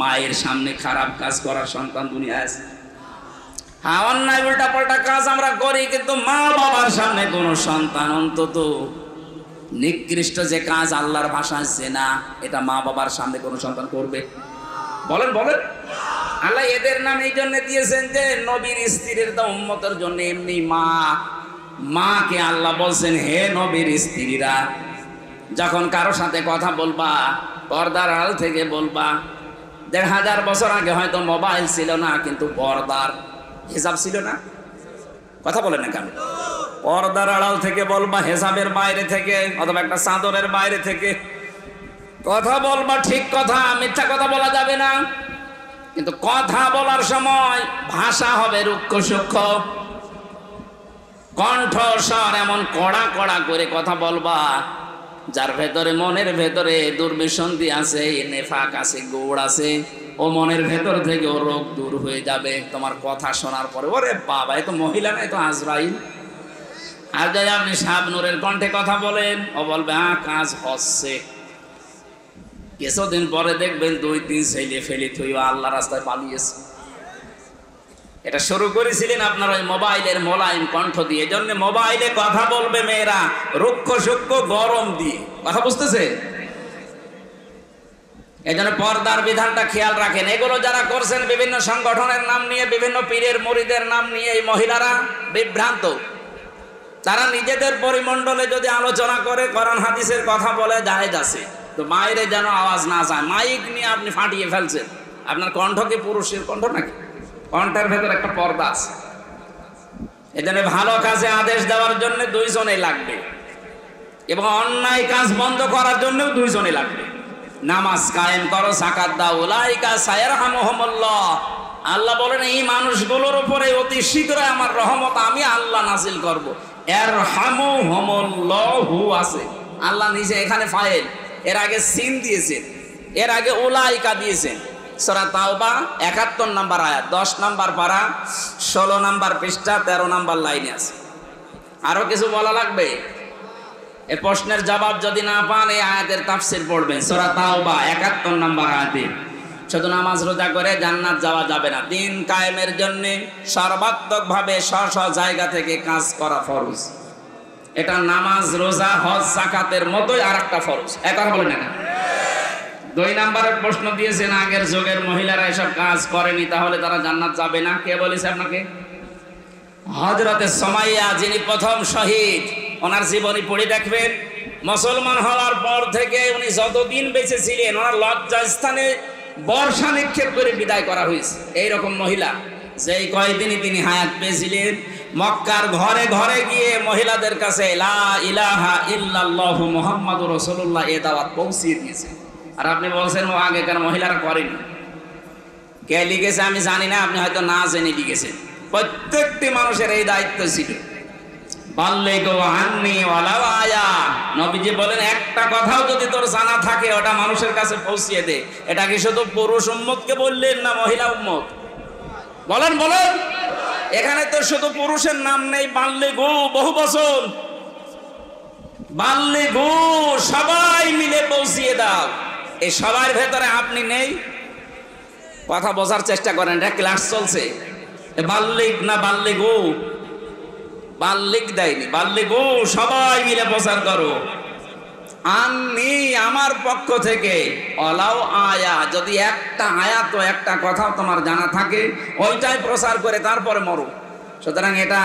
মায়ের সামনে খারাপ কাজ করার সন্তান দুনিয়ায় আছে? হ্যাঁ, অন্যায় উল্টা পাল্টা কাজ আমরা করি, কিন্তু মা বাবার সামনে কোনো সন্তান অন্তত নিকৃষ্ট যে কাজ আল্লাহর ভাষায় জেনা, এটা মা বাবার সামনে কোনো সন্তান করবে? বলেন বলেন। আল্লাহ এদের নাম এই জন্য দিয়েছেন যে নবীর স্ত্রীর তো উম্মতের জন্য। এমনি মাকে আল্লাহ বলছেন, হে নবীর স্ত্রীরা, যখন কারো সাথে কথা বলবা পর্দার আড়াল থেকে বলবা। ১,৫০০ বছর আগে হয়তো মোবাইল ছিল না, কিন্তু পর্দার হিসাব ছিল না। কথা বলে না কেন? পর্দার আড়াল থেকে বলবা, হিসাবের বাইরে থেকে, অথবা একটা চাদরের বাইরে থেকে কথা বলবা। ঠিক কথা, মিথ্যা কথা বলা যাবে না, কিন্তু কথা বলার সময় ভাষা হবে রুক্ষ সূক্ষ্ম, কণ্ঠস্বর এমন কড়া কড়া করে কথা বলবা যার ভেতরে, মনের ভেতরে দুর্বিসন্ধি আছে, নেফাক আছে, গোড় আছে, ও মনের ভেতর থেকে ও রোগ দূর হয়ে যাবে তোমার কথা শোনার পরে। ওরে বাবা, এ তো মহিলা না, এ তো আজরাইল। আর যদি আপনি শাবনূরের কণ্ঠে কথা বলেন, ও বলবে কাজ হচ্ছে। কিছুদিন পরে দেখবেন ২-৩ ছেলে ফেলে থইও আল্লাহ রাস্তায় পালিয়েছে। এটা শুরু করেছিলেন আপনার ওই মোবাইলের মোলায়েম কণ্ঠ দিয়ে। এজন্য মোবাইলে কথা বলবে মেয়েরা রুক্ষ সূক্ষ্ম গরম দিয়ে। কথা বুঝতেছে? এজন্য পর্দার বিধানটা খেয়াল রাখেন। এগুলো যারা করছেন বিভিন্ন সংগঠনের নাম নিয়ে, বিভিন্ন পীরের মুরিদের নাম নিয়ে, এই মহিলারা বিভ্রান্ত। তারা নিজেদের পরিমণ্ডলে যদি আলোচনা করে, কোরআন হাদিসের কথা বলে, জায়েজ আছে, তো বাইরে যেন আওয়াজ না যায়। মাইক নিয়ে আপনি ফাটিয়ে ফেলছেন। আপনার কণ্ঠ কি পুরুষের কণ্ঠ নাকি? কণ্ঠের ভেতর একটা পর্দা আছে। এজন্য ভালো কাজে আদেশ দেওয়ার জন্য ২ জনে লাগবে, এবং অন্যায় কাজ বন্ধ করার জন্য ২ জনে লাগবে। নামাজ কায়েম করো, যাকাত দাও, উলাইকা সায়ারহামুহুমুল্লাহ। আল্লাহ বলেন এই মানুষগুলোর উপরে অতি শীঘ্রই আমার রহমত আমি আল্লাহ নাজিল করব। ইয়ারহামুহুমুল্লাহু আছে, আল্লাহ নিজে এখানে ফাইল, এর আগে সিন দিয়েছেন, এর আগে উলাইকা দিয়েছেন। সূরা তাওবা ৭১ নম্বর আয়াত, ১০ নম্বর পারা, ১৬ নম্বর পৃষ্ঠা, ১৩ নম্বর লাইনে আছে। আরো কিছু বলা লাগবে? এই প্রশ্নের জবাব যদি না পান, এই আয়াতের তাফসীর পড়বেন। সূরা তাওবা ৭১ নম্বর আয়াতে। শুধু নামাজ রোজা করে জান্নাত যাওয়া যাবে না। দিন কায়েমের জন্য সর্বাত্মকভাবে স্ব জায়গা থেকে কাজ করা ফরজ। এটা নামাজ, রোজা, হজ, যাকাতের মতোই আর একটা ফরজ। একবার বলেন না? ২ নম্বরের প্রশ্ন দিয়েছেন, আগের যুগের মহিলারা এসব কাজ করেনি, তাহলে তারা জান্নাত যাবে না। কে বলেছে আপনাকে? হযরতে সুমাইয়া, যিনি প্রথম শহীদ, ওনার জীবনী পড়ে দেখবেন। মুসলমান হওয়ার পর থেকে উনি যতদিন বেঁচে ছিলেন, ওনার লজ্জাস্থানে বর্ষা নিক্ষেপ করে বিদায় করা হয়েছে। এইরকম মহিলা যেই কয়দিনই তিনি হায়াত পেয়েছিলেন, মক্কার ঘরে ঘরে গিয়ে মহিলাদের কাছে লা ইলাহা ইল্লাল্লাহু মুহাম্মাদুর রাসূলুল্লাহ এ দাওয়াত পৌঁছিয়ে দিয়েছে। আর আপনি বলছেন ও আগেকার মহিলারা করেনি। কে লিখেছে আমি জানি না, আপনি হয়তো না জেনে লিখেছেন। প্রত্যেকটি মানুষের এই দায়িত্ব ছিল। বাল্লিগু আন্নী ওয়ালাউ আয়া। নবীজি বলেন একটা কথাও যদি তোর জানা থাকে ওটা মানুষের কাছে পৌঁছিয়ে দে। এটা কি শুধু পুরুষ উম্মতকে বললেন না মহিলা উম্মত? বলেন বলেন। এখানে তো শুধু পুরুষের নাম নেই, বাল্লিগু বহু বচন। বাল্লিগু সবাই মিলে পৌঁছিয়ে দাও। এই সবার ভেতরে আপনি নেই। কথা বোঝার চেষ্টা করেন, এটা ক্লাস চলছে। বাল্লিগ না বাল্লিগু? বাল্লিগ দেয়নি, বাল্লিগু সবাই মিলে প্রচার করো। আন্নি আমার পক্ষ থেকে, ওয়ালাউ আয়া যদি একটা আয়াত ও একটা কথাও তোমার জানা থাকে ওইটাই প্রচার করে তারপরে মরো। সুতরাং এটা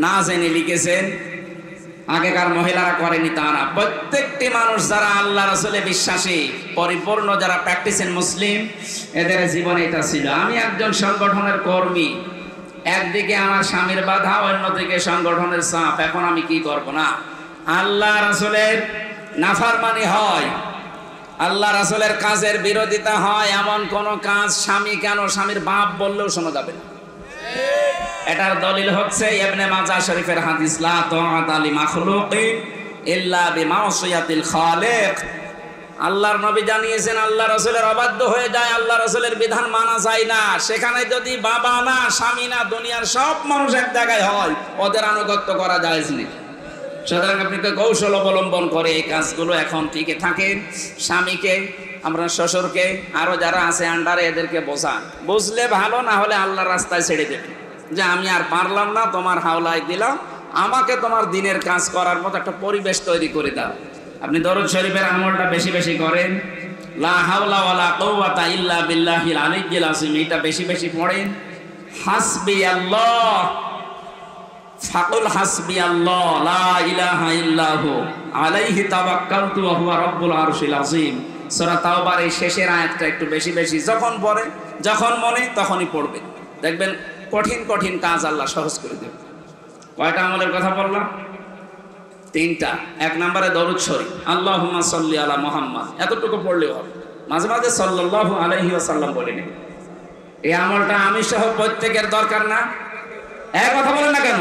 না জেনে লিখেছেন, আগেকার মহিলারা করেনি তারা। প্রত্যেকটি মানুষ যারা আল্লাহ রাসূলে বিশ্বাসী, পরিপূর্ণ যারা প্র্যাকটিসিং মুসলিম, এদের জীবনে এটা ছিল। আমি একজন সংগঠনের কর্মী, একদিকে আমার স্বামীর বাধা, অন্যদিকে সংগঠনের চাপ। এখন আমি কি করব? না, আল্লাহ রাসূলের নাফরমানি হয়, আল্লাহ রাসূলের কাজের বিরোধিতা হয়, এমন কোন কাজ স্বামী কেন স্বামীর বাপ বললেও শোনা যাবে না। এটার দলিল হচ্ছে ইবনে মাজাহ শরীফের হাদিস, লা তাআতা লি মাখলুকিন ইল্লা বিমাসিয়াতিল খালিক। আল্লাহর নবী জানিয়েছেন আল্লাহ রাসূলের অবাধ্য হয়ে যায়, আল্লাহ রাসূলের বিধান মানা যায় না। সেখানে যদি বাবা না, স্বামী না, দুনিয়ার সব মানুষ এক জায়গায় হয়, ওদের আনুগত্য করা জায়েজ নেই। সুতরাং আপনি তো কৌশল অবলম্বন করে এই কাজগুলো এখন টিকে থাকেন। স্বামীকে আমরা শ্বশুরকে আরো যারা আছে আন্ডারে এদেরকে বোঝান, বুঝলে ভালো, না হলে আল্লাহর রাস্তায় ছেড়ে দেবেন যে আমি আর পারলাম না, তোমার হাওলায় দিলাম, আমাকে তোমার দিনের কাজ করার মতো একটা পরিবেশ তৈরি করে দাও। আপনি দরুদ শরীফের আমলটা বেশি বেশি করেন, লা হাওলা ওয়ালা কুওয়াতা ইল্লা বিল্লাহিল আলিয়্যিল আযীম, এটা বেশি বেশি পড়েন। হাসবি আল্লাহ, ফাকুল হাসবি আল্লাহ লা ইলাহা ইল্লাহু আলাইহি তাওয়াক্কালতু ওয়া হুয়া রাব্বুল আরশিল আযীম। সূরা তাওবার এই শেষের আয়াতটা একটু বেশি বেশি যখন পড়ে, যখন মনে তখনই পড়বে, দেখবেন কঠিন কঠিন কাজ আল্লাহ সহজ করে দেবে। কয়টা আমলের কথা বললাম? 3টা। 1 নম্বরে দরুদ শরীফ, আল্লাহুম্মা সাল্লি আলা মুহাম্মাদ, এতটুকু পড়লেও হবে। মাঝে মাঝে সাল্লাল্লাহু আলাইহি ওয়াসাল্লাম বলে নেবেন। এই আমলটা আমি সহ প্রত্যেকের দরকার না? এক কথা বলেন না কেন?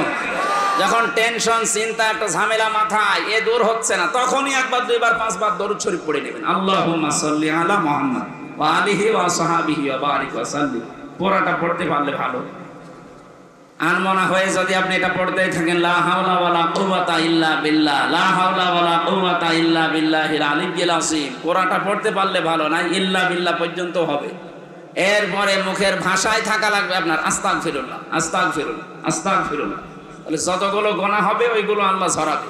যখন টেনশন, চিন্তা, একটা ঝামেলা মাথায় এ দূর হচ্ছে না, তখনই 1 বার 2 বার 5 বার দরুদ শরীফ পড়ে নেবেন। আল্লাহুম্মা সাল্লি আলা মুহাম্মাদ ওয়া আলিহি ওয়া সাহবিহি ওয়া বারিক ওয়া সাল্লিম। পুরোটা পড়তে পারলে ভালো। আনমনা হয়ে যদি আপনি এটা পড়তেই থাকেন, লা হাওলা ওয়ালা কুওয়াতা ইল্লা বিল্লাহ, লা হাওলা ওয়ালা কুওয়াতা ইল্লা বিল্লাহিল আলিয়্যিল আযীম, পুরোটা পড়তে পারলে ভালো, না ইল্লা বিল্লাহ পর্যন্ত হবে। এরপরে মুখের ভাষায় থাকা লাগবে আপনার আস্তাগফিরুল্লাহ, আস্তাগফিরুল্লাহ, আস্তাগফিরুল্লাহ। তাহলে যতগুলো গুনাহ হবে ওইগুলো আল্লাহ ঝরাবে।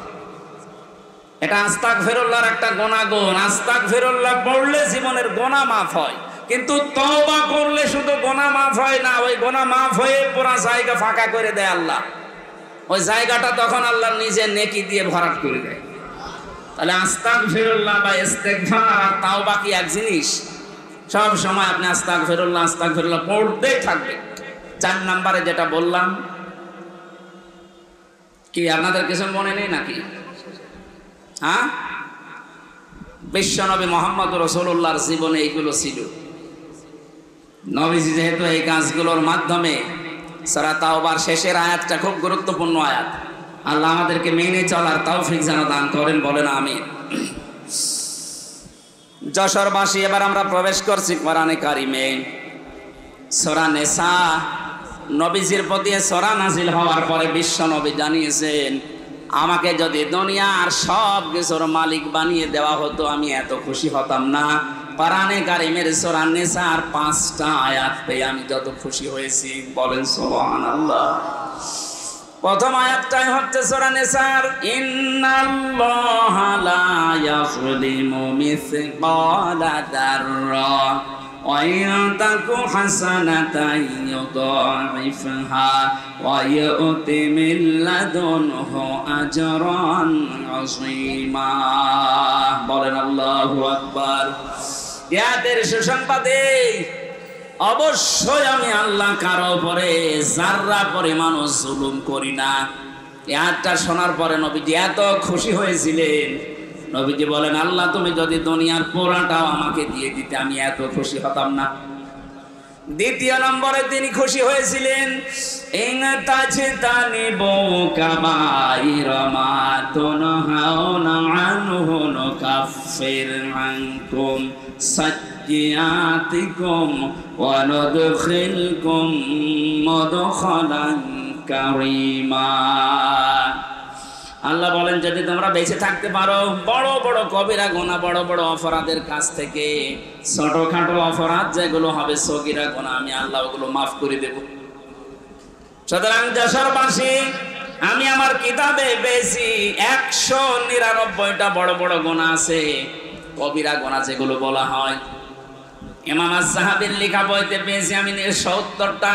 এটা আস্তাগফিরুল্লাহর একটা গুণাগুণ। আস্তাগফিরুল্লাহ পড়লে জীবনের গুনাহ মাফ হয়, কিন্তু তওবা করলে শুধু গুনাহ মাফ হয় না, ওই গুনাহ মাফ হয়ে পুরো জায়গা ফাঁকা করে দেয় আল্লাহ। ওই জায়গাটা তখন আল্লাহ নিজে নেকি দিয়ে ভরাট করে দেয়। তাহলে আস্তাগফিরুল্লাহ বা ইস্তেগফার আর তাওবা কি এক জিনিস? সব সময় আপনি আস্তাগফিরুল্লাহ আস্তাগফিরুল্লাহ পড়তেই থাকবেন। 4 নম্বরে যেটা বললাম, কি আপনাদের কিছু মনে নেই নাকি? হ্যাঁ, বিশ্বনবী মুহাম্মদ রাসূলুল্লাহর জীবনে এইগুলো ছিল। নবীজি যেহেতু এই কাজগুলোর মাধ্যমে, সূরা তাওবার শেষের আয়াতটা খুব গুরুত্বপূর্ণ আয়াত, আল্লাহ আমাদেরকে মেনে চলার তৌফিক যেন দান করেন, বলেন আমিন। যশোরবাসী, এবার আমরা প্রবেশ করছি কোরআনে কারিমে। সূরা নিসা, নবীজির প্রতি সূরা নাজিল হওয়ার পরে বিশ্ব নবী জানিয়েছেন, আমাকে যদি দুনিয়ার সব কিছুর মালিক বানিয়ে দেওয়া হতো আমি এত খুশি হতাম না। কোরআনে কারিমের সূরা নিসার 5টা আয়াত পেয়ে আমি যত খুশি হয়েছি, বলেন সুবহানাল্লাহ। প্রথম আয়াতটাই হচ্ছে সূরা নিসার, ইন্নাল্লাহা লা ইয়াযলিমু মিসকালা যাররা ওয়া ইন তাকু হাসানাতান ইউদাইফহা ওয়া ইউতি মিন লাদুনহু আজরান আযীমা। বলেন আল্লাহু আকবার। ইয়াদের সুসংবাদে অবশ্যই আমি আল্লাহ কারো উপরে যাররা পরিমাণও জুলুম করি না। এই আয়াতটা শোনার পরে নবীজি এত খুশি হয়েছিলেন। নবীজি বলেন, আল্লাহ তুমি যদি দুনিয়ার পুরাটাও আমাকে দিয়ে দিতে আমি এত খুশি হতাম না। দ্বিতীয় নম্বরে তিনি খুশি হয়েছিলেন, ইন তাজতানিবু কাবাইরা মা তুনহাউনা আনহু নুকাফির আনকুম সাইয়্যাতিকুম ওয়া নুদখিলকুম মুদখালান কারীমা। আল্লাহ বলেন, যদি তোমরা বেঁচে থাকতে পারো বড় বড় কবিরা গুনাহ, বড় বড় অপরাধের কাছ থেকে ছোটখাটো অপরাধ যেগুলো হবে সগীরা গুনাহ, আমি আল্লাহ ওগুলো মাফ করে দেব। সুতরাং যশোরবাসী, আমি আমার কিতাবে পেয়েছি 199টা বড় বড় গুনাহ আছে, কবিরা গুনাহ যেগুলো বলা হয়। ইমাম আয-যাহাবীর লেখা বইতে পেয়েছি আমি 70টা।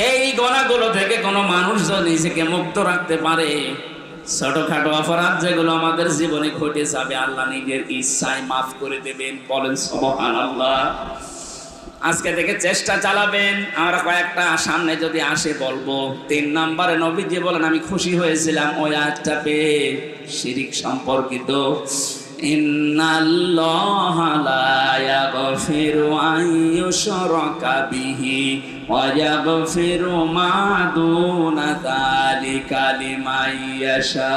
এই গুনাহগুলো থেকে কোনো মানুষ যদি নিজেকে মুক্ত রাখতে পারে, ছোটখাটো অপরাধ যেগুলো আমাদের জীবনে ঘটে যাবে আল্লাহ নিজের ইচ্ছায় মাফ করে দেবেন, বলেন সুবহানাল্লাহ। আজকে থেকে চেষ্টা চালাবেন। আমরা কয়েকটা সামনে যদি আসে বলবো। 3 নম্বরে নবীজি বলেন, আমি খুশি হয়েছিলাম ওই আয়াতটা পেয়ে, শিরিক সম্পর্কিত। ইন্নাল্লাহা লা ইয়াগফিরু আন ইউশরাকা বিহি ওয়া ইয়াগফিরু মা দুনা যালিকা লিমান ইয়াশা।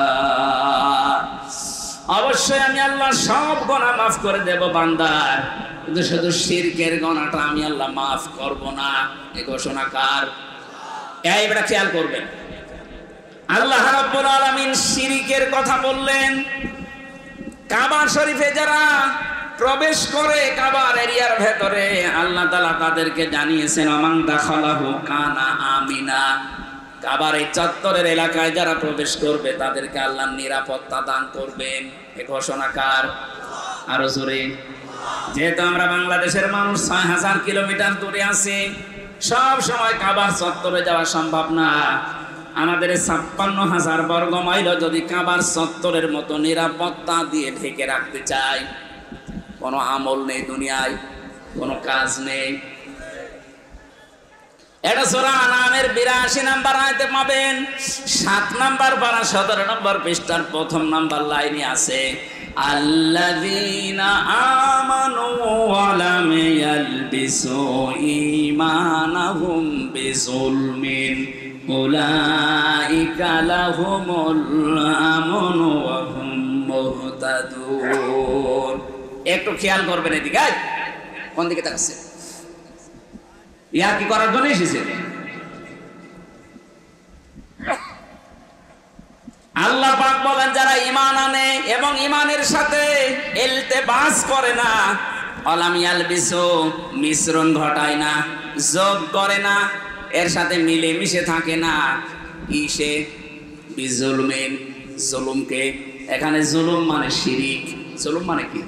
অবশ্যই আমি আল্লাহ সব গুনাহ মাফ করে দেব বান্দার, কিন্তু শুধু শিরকের গুনাহটা আমি আল্লাহ মাফ করব না। এই ঘোষণা কার? এইটা খেয়াল করবেন। আল্লাহ রাব্বুল আলামিন শিরকের কথা বললেন। কাবা শরীফে যারা প্রবেশ করে কাবার এরিয়ার ভেতরে আল্লাহ তাআলা তাদেরকে জানিয়েছেন আমান দাখালাহু কানা আমিনা। কাবার এই চত্বরের এলাকায় যারা প্রবেশ করবে তাদেরকে আল্লাহ নিরাপত্তা দান করবেন। এ ঘোষণা কার? আরো জোরে। যেহেতু আমরা বাংলাদেশের মানুষ ৬,০০০ কিলোমিটার দূরে আছি, সব সময় কাবার চত্বরে যাওয়া সম্ভব না। আমাদের ৫৬,০০০ বর্গ মাইল যদি কাবার চত্বরের মতো নিরাপত্তা দিয়ে ঢেকে রাখতে চাই, কোনো আমল নেই দুনিয়ায়, কোনো কাজ নেই। এটা সূরা আনামের ৮২ নাম্বার আয়াতে পাবেন। ৭ নাম্বার পারা ১৭ নম্বর পৃষ্ঠার ১ম নাম্বার লাইনে আছে আল্লাযীনা আমানু ওয়া লাম ইয়ালবিসু ঈমানাহুম বিযুলমিন উলাইকা লাহুমুল আমনু ওয়া হুম মুহতাদুন। একটু খেয়াল করবেন এদিকে, কোন দিকে তাকাচ্ছে? ইয়া কি করার জন্য এসেছে? আল্লাহ পাক বলেন যারা ঈমান আনে এবং ঈমানের সাথে ইলতিবাস করে না, আলাম ইয়ালবিসু মিশ্রণ ঘটায় না, যোগ করে না, এর সাথে মিলে মিশে থাকে না, কিসে? বিজুলমিন, জুলুমকে। এখানে জুলুম মানে শিরিক। জুলুম মানে কি?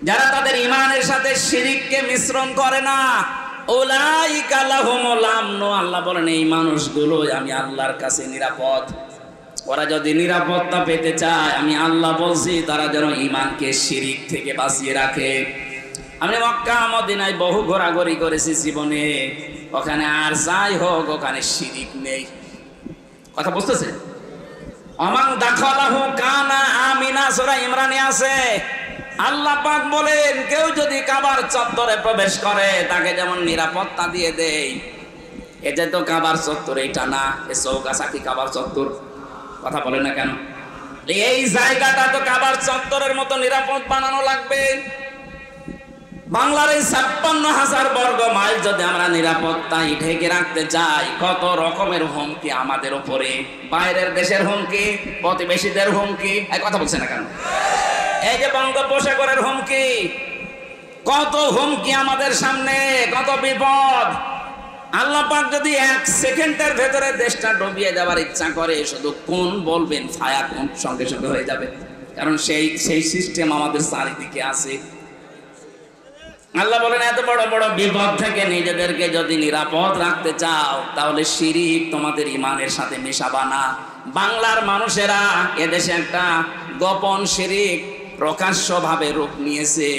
যারা তাদের ঈমানের সাথে শিরিককে মিশ্রণ করে না, উলাইকা লাহুমুল আমনু, আল্লাহ বলেন এই মানুষগুলো আমি আল্লাহর কাছে নিরাপদ। ওরা যদি নিরাপত্তা পেতে চায়, আমি আল্লাহ বলছি তারা যেন ঈমানকে শিরিক থেকে বাঁচিয়ে রাখে। আমি মক্কা মদিনায় বহু ঘোরাঘুরি করেছি জীবনে, ওখানে আর যাই হোক ওখানে শিরিক নেই। কথা বুঝতেছে? আমান দাখালাহু কানা আমিনা, সূরা ইমরানে আছে। আল্লাহ পাক বলেন কেউ যদি কাবার চত্বরে প্রবেশ করে তাকে যেমন নিরাপত্তা দিয়ে দেয়। এটা তো কাবার চত্বর, এইটা না, এ চৌগাছা কি কাবার চত্বর? কথা বলে না কেন? এই জায়গাটা তো কাবার চত্বরের মতো নিরাপদ বানানো লাগবে। বাংলার এই ৫৬,০০০ বর্গ মাইল যদি আমরা নিরাপত্তায় ঢেকে রাখতে চাই, কত রকমের হুমকি আমাদের উপরে, বাইরের দেশের হুমকি, প্রতিবেশীদের হুমকি। এই কথা বলছে না কেন? এই যে বঙ্গোপসাগরের হুমকি, কত হুমকি আমাদের সামনে, কত বিপদ। আল্লাহ পাক যদি ১ সেকেন্ডের ভেতরে দেশটা ডুবিয়ে দেওয়ার ইচ্ছা করে, শুধু কোন বলবেন ফায়ার কোন সঙ্গে সঙ্গে হয়ে যাবে, কারণ সেই সিস্টেম আমাদের চারিদিকে আছে। আল্লাহ বলেন এত বড় বড় বিপদ থেকে নিজেদেরকে যদি নিরাপদ রাখতে চাও, তাহলে শিরিক তোমাদের ঈমানের সাথে মেশাবা না। বাংলার মানুষেরা এদেশে একটা গোপন শিরিক প্রকাশ্যভাবে রূপ নিয়েছে।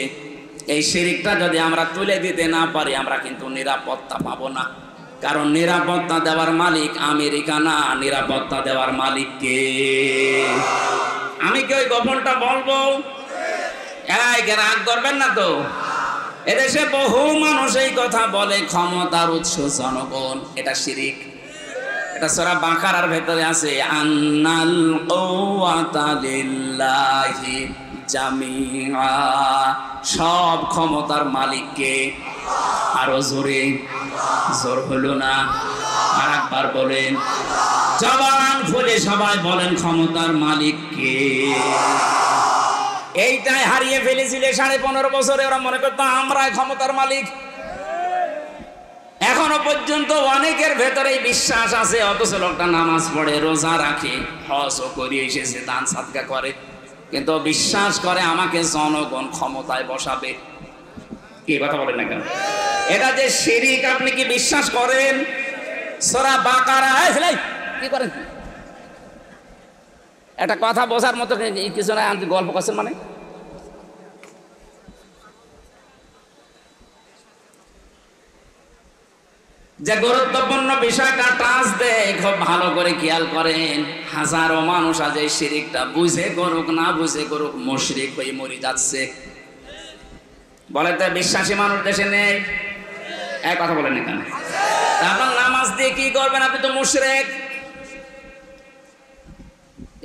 এই শিরিকটা যদি আমরা তুলে দিতে না পারি, আমরা কিন্তু নিরাপত্তা পাবো না। কারণ নিরাপত্তা দেওয়ার মালিক আমেরিকা না, নিরাপত্তা দেওয়ার মালিক কে? আমি কি ওই গোপনটা বলবো? রাগ করবেন না তো? এদেশে বহু মানুষ এই কথা বলে, ক্ষমতার উৎস জনগণ, এটা শিরিক। এটা সূরা বাকারার ভেতরে আছে আন্নাল কুওয়াতা লিল্লাহি জামিআ, সব ক্ষমতার মালিককে। আরো জোরে, জোর হলো না, আর একবার বলেন, জবান খুলে সবাই বলেন ক্ষমতার মালিককে। এইটাই হারিয়ে ফেলেছিলে ১৫.৫ বছরে। ওরা মনে করতো আমরাই ক্ষমতার মালিক। এখনো পর্যন্ত অনেকের ভেতরে বিশ্বাস আছে, অথচ লোকটা নামাজ পড়ে, রোজা রাখে, হজও করে এসেছে, দান সাদকা করে, কিন্তু বিশ্বাস করে আমাকে জনগণ ক্ষমতায় বসাবে। কি কথা বলেন না কেন? এটা যে শিরিক, আপনি কি বিশ্বাস করেন? সূরা বাকারা কি করেন? একটা কথা বোঝার মতো কিছু না, আপনি গল্প করছেন মানে। যে গুরুত্বপূর্ণ বিষয়টা টাচ দেয়, খুব ভালো করে খেয়াল করেন। হাজারো মানুষ আজ এই শিরিকটা বুঝে করুক না বুঝে করুক মুশরিক হয়ে মরে যাচ্ছে। বলে তো বিশ্বাসী মানুষ দেশে নেই? এক কথা বলেন এখানে। আপনার নামাজ দিয়ে কি করবেন? আপনি তো মুশরিক।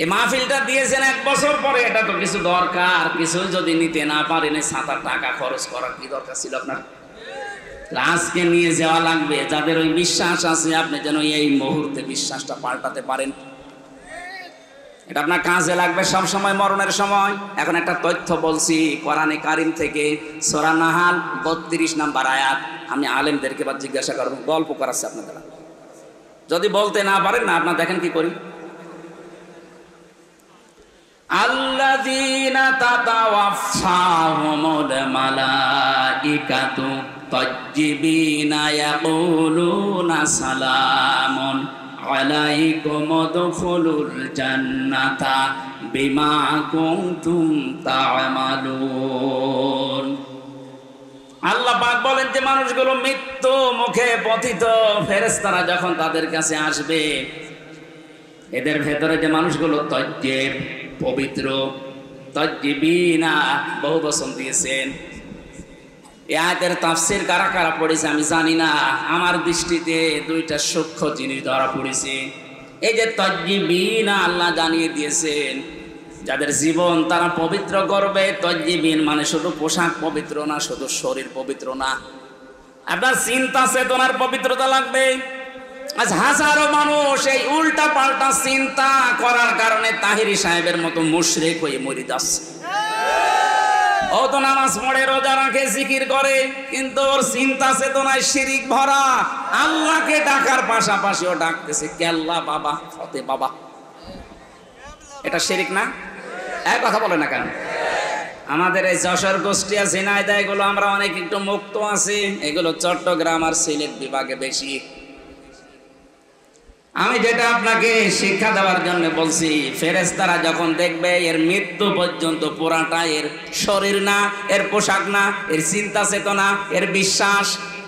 এই মাহফিলটা দিয়েছেন ১ বছর পরে, এটা তো কিছু দরকার। কিছু যদি নিতে না পারেন, ৭ টাকা খরচ করার কি দরকার ছিল আপনার? আজকে নিয়ে যাওয়া লাগবে। যাদের ওই বিশ্বাস আছে, আপনি যেন এই মুহূর্তে বিশ্বাসটা পাল্টাতে পারেন। এটা আপনার কাজে লাগবে সব সময়, মরণের সময়। এখন একটা তথ্য বলছি কোরআনে কারিম থেকে, সূরা নাহাল 32 নম্বর আয়াত। আমি আলেমদেরকে বা জিজ্ঞাসা করবো, গল্প করাচ্ছে আপনাদের, যদি বলতে না পারেন না, আপনার দেখেন কি করি। আল্লাযীনা তাতাওয়াফাহুমুল মালাইকাতু তাজ্জিবিনা ইয়াকুলুনা সালামুন আলাইকুম উদখুলুল জান্নাতা বিমা কুনতুম তা'মালুন। আল্লাহ পাক বলেন যে মানুষগুলো মৃত্যু মুখে পতিত, ফেরেশতারা যখন তাদের কাছে আসবে, এদের ভেতরে যে মানুষগুলো তাজ্জিব পবিত্র, তাজ্জিবিনা বহু বচন দিয়েছেন। এই আয়াতের তাফসীর কারা কারা পড়েছে আমি জানি না, আমার দৃষ্টিতে দুইটা সূক্ষ্ম জিনিস ধরা পড়েছে। এই যে তাজ্জিবিনা, আল্লাহ জানিয়ে দিয়েছেন যাদের জীবন তারা পবিত্র করবে। তাজ্জিবিন মানে শুধু পোশাক পবিত্র না, শুধু শরীর পবিত্র না, আপনার চিন্তা চেতনার পবিত্রতা লাগবে। আজ হাজারো মানুষ এই উল্টা পাল্টা চিন্তা করার কারণে তাহিরি সাহেবের মতো মুশরিক হয়ে মরে যাচ্ছে। ও তো নামাজ পড়ে, রোজা রাখে, জিকির করে, কিন্তু ওর চিন্তা চেতনায় শিরিক ভরা। আল্লাহকে ডাকার পাশাপাশি ও ডাকতেছে কেল্লা বাবা, ফতে বাবা। এটা শিরিক না? এক কথা বলে না কেন? আমাদের এই যশোর, কুষ্টিয়া, ঝিনাইদহ এগুলো আমরা অনেক একটু মুক্ত আছি, এগুলো চট্টগ্রাম আর সিলেট বিভাগে বেশি। আমি যেটা আপনাকে শিক্ষা দেওয়ার জন্য বলছি, ফেরেশতারা যখন দেখবে এর মৃত্যু পর্যন্ত পুরাটা এর শরীর না, এর পোশাক না, এর চিন্তা চেতনা, এর বিশ্বাস,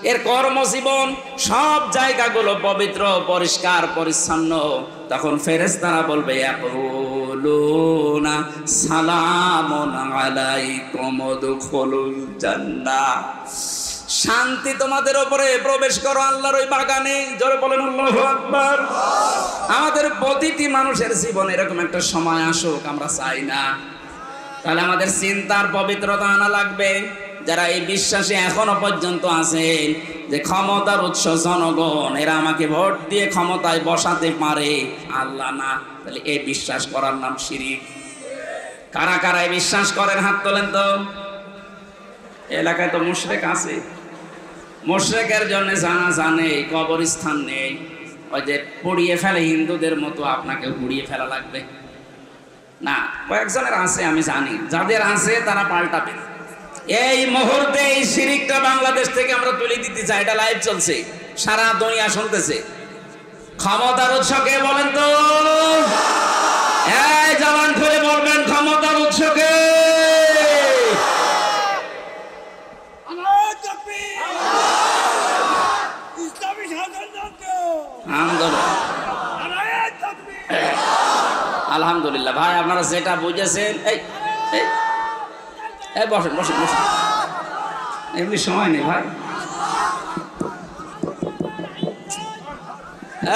এর কর্মজীবন, সব জায়গাগুলো পবিত্র, পরিষ্কার, পরিচ্ছন্ন, তখন ফেরেশতারা বলবে ইয়াকুলুনা সালামুন আলাইকুম উদখুলুল জান্নাহ, শান্তি তোমাদের উপরে, প্রবেশ করো আল্লাহর ওই বাগানে। জোরে বলেন আল্লাহু আকবার। আমাদের প্রতিটি মানুষের জীবনে এরকম একটা সময় আসুক, আমরা চাই না। তাহলে আমাদের চিন্তার পবিত্রতা আনা লাগবে। যারা এই বিশ্বাসে এখনো পর্যন্ত আছেন যে ক্ষমতার উৎস জনগণ, এরা আমাকে ভোট দিয়ে ক্ষমতায় বসাতে পারে, আল্লাহ না, তাহলে এই বিশ্বাস করার নাম শিরিক। কারা কারা এই বিশ্বাস করেন হাত তোলেন তো। এলাকায় তো মুশরিক আছে, মুশরিকের জন্য জানাজা নেই, কবরস্থান নেই, ওই যে পুড়িয়ে ফেলে হিন্দুদের মতো আপনাকে পুড়িয়ে ফেলা লাগবে না। কয়েকজনের আছে আমি জানি, যাদের আছে তারা পাল্টাবে। এই মুহূর্তে এই শিরিকটা বাংলাদেশ থেকে আমরা তুলে দিতে চাই, এটা লাইভ চলছে, সারা দুনিয়া শুনতেছে। ক্ষমতার উৎস কে বলেন তো? এই জবান খুলে বলবেন ক্ষমতার উৎস কে? আলহামদুলিল্লাহ ভাই, আপনারা যেটা বুঝেছেন। এই বসেন বসেন বসেন, এমনি সময় নেই ভাই।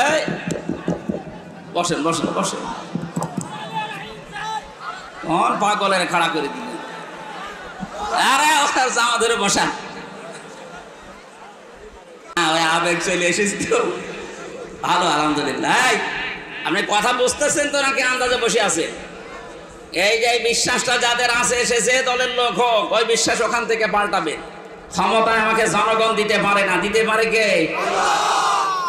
এই বসেন বসেন বসেন, কোন পাগলের খাড়া করে দিলেন? আরে জামা ধরে বসান। ওই আবেগ চলে এসেছি তো, ভালো আলহামদুলিল্লাহ। আপনি কথা বুঝতেছেন তো নাকি আন্দাজে বসে আছে? এই যে বিশ্বাসটা যাদের আছে, এসেছে দলের লোক হোক, ওই বিশ্বাস ওখান থেকে পাল্টাবে। ক্ষমতায় আমাকে জনগণ দিতে পারে না, দিতে পারে কে?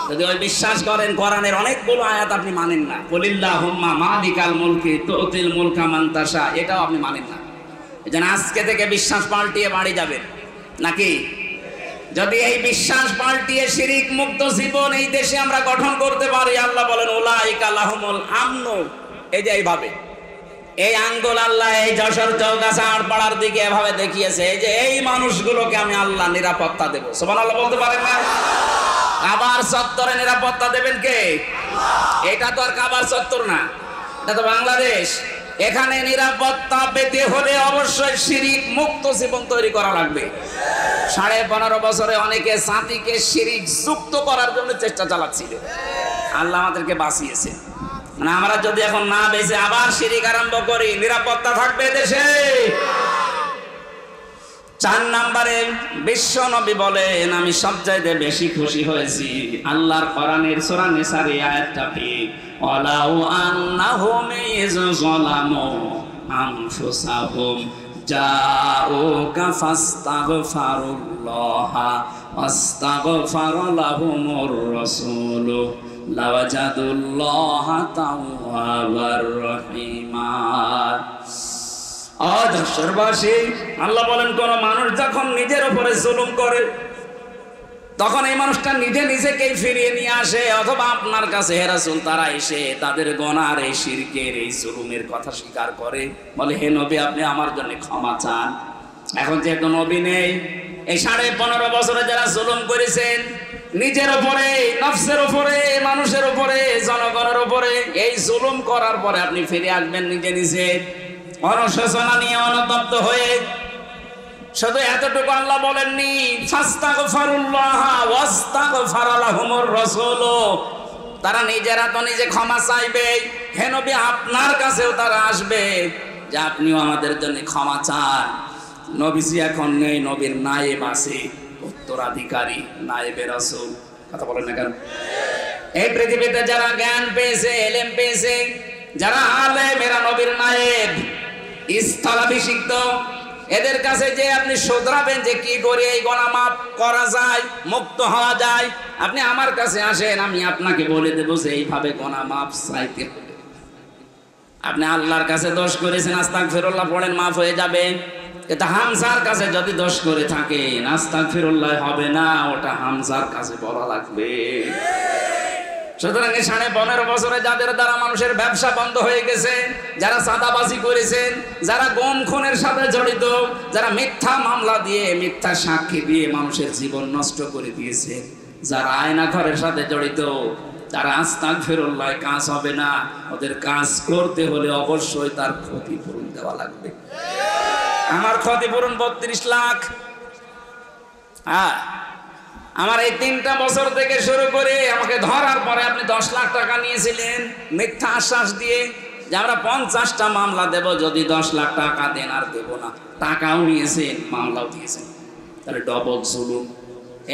যদি ওই বিশ্বাস করেন, কোরআনের অনেকগুলো আয়াত আপনি মানেন না। কুলিল্লাহুম্মা মালিকাল মুলকি তুতিল মুলকা মান তাশা, এটাও আপনি মানেন না। এজন্য আজকে থেকে বিশ্বাস পাল্টিয়ে বাড়ি যাবেন নাকি? যদি এই বিশ্বাস পাল্টিয়ে শিরিক মুক্ত জীবন এই দেশে আমরা গঠন করতে পারি, আল্লাহ বলেন উলাইকা লাহুমুল আমনু। এই যে এইভাবে এই আঙ্গুল আল্লাহ এই যশোর চৌগাছা আড়পাড়ার দিকে এভাবে দেখিয়েছে, এই যে এই মানুষগুলোকে আমি আল্লাহ নিরাপত্তা দেবো। সুবহানাল্লাহ বলতে পারেন না? কাবার চত্বরে নিরাপত্তা দেবেন কে? এটা তো আর কাবার চত্বর না, এটা তো বাংলাদেশ। এখানে নিরাপত্তা পেতে হলে অবশ্যই শিরিক মুক্ত জীবন তৈরি করা লাগবে। 15.5 বছরে অনেকে জাতিকে শিরিক যুক্ত করার জন্য চেষ্টা চালাচ্ছিল, আল্লাহ আমাদেরকে বাঁচিয়েছে। মানে আমরা যদি এখন না বেঁচে আবার শিরিক আরম্ভ করি, নিরাপত্তা থাকবে দেশে? 4 নম্বরে বিশ্ব নবী বলেন, আমি সবচাইতে বেশি খুশি হয়েছি আল্লাহর কোরআনের সূরা নিসার এই আয়াতটা পেয়ে, ওয়ালাউ আন্নাহুম ইয়াযলামু আনফুসাহুম জাউকা ফাস্তাগফিরুল্লাহা ওয়াস্তাগফারা লাহুমুর রাসূল লাওয়াজাদুল্লাহা তাওয়াবার রহিমা। দেশবাসী, আল্লাহ বলেন, কোন মানুষ যখন নিজের উপরে জুলুম করে তখন এই মানুষটা নিজে নিজেকেই ফিরিয়ে নিয়ে আসে, অথবা আপনার কাছে হে রাসূল তারা এসে তাদের গুনার এই শিরকের এই জুলুমের কথা স্বীকার করে, বলে হে নবী আপনি আমার জন্য ক্ষমা চান। এখন যেহেতু নবী নেই, এই 15.5 বছরে যারা জুলুম করেছেন নিজের উপরে, নফসের উপরে, মানুষের উপরে, জনগণের উপরে, এই জুলুম করার পরে আপনি ফিরে আসবেন নিজে নিজে অনুশোচনা নিয়ে, অনুতপ্ত হয়ে। শুধু এতটুকু আল্লাহ বলেননি, ফাস্তাগফিরুল্লাহা ওয়াস্তাগফারা লাহুমুর রাসূল, তারা নিজেরা তো নিজে ক্ষমা চাইবে, হে নবী আপনার কাছেও তারা আসবে যে আপনিও আমাদের জন্য ক্ষমা চান। নবীজি এখন নেই, নবীর নায়েব আছে, উত্তরাধিকারী নায়েবে রাসূল। কথা বলেন না কেন? এই পৃথিবীতে যারা জ্ঞান পেয়েছে, এলেম পেয়েছে, যারা আলেম, এরা নবীর নায়েব, স্থলাভিষিক্ত। এদের কাছে যে আপনি শুধরাবেন যে কি করে এই গুনাহ মাফ করা যায়, মুক্ত হওয়া যায়, আপনি আমার কাছে আসেন, আমি আপনাকে বলে দেবো যে এইভাবে গুনাহ মাফ চাইতে হবে। আপনি আল্লাহর কাছে দোষ করেছেন, আস্তাগফিরুল্লাহ পড়েন, মাফ হয়ে যাবে। কিন্তু হামজার কাছে যদি দোষ করে থাকেন, আস্তাগফিরুল্লাহ হবে না, ওটা হামজার কাছে বলা লাগবে। সুতরাং 15.5 বছরে যাদের দ্বারা মানুষের ব্যবসা বন্ধ হয়ে গেছে, যারা চাঁদাবাজি করেছেন, যারা গুম খুনের সাথে জড়িত, যারা মিথ্যা মামলা দিয়ে, মিথ্যা সাক্ষী দিয়ে মানুষের জীবন নষ্ট করে দিয়েছে, যারা আয়নাঘরের সাথে জড়িত, তারা আস্তাগফিরুল্লাহ কাজ হবে না। ওদের কাজ করতে হলে অবশ্যই তার ক্ষতিপূরণ দেওয়া লাগবে। আমার ক্ষতিপূরণ 32 লাখ। আমার এই 3টা বছর থেকে শুরু করে আমাকে ধরার পরে আপনি 10 লাখ টাকা নিয়েছিলেন মিথ্যা আশ্বাস দিয়ে যে আমরা 50টা মামলা দেব যদি 10 লাখ টাকা দেন। আর দেব না। টাকাও নিয়েছেন, মামলাও দিয়েছেন, তাহলে ডবল জুলুম।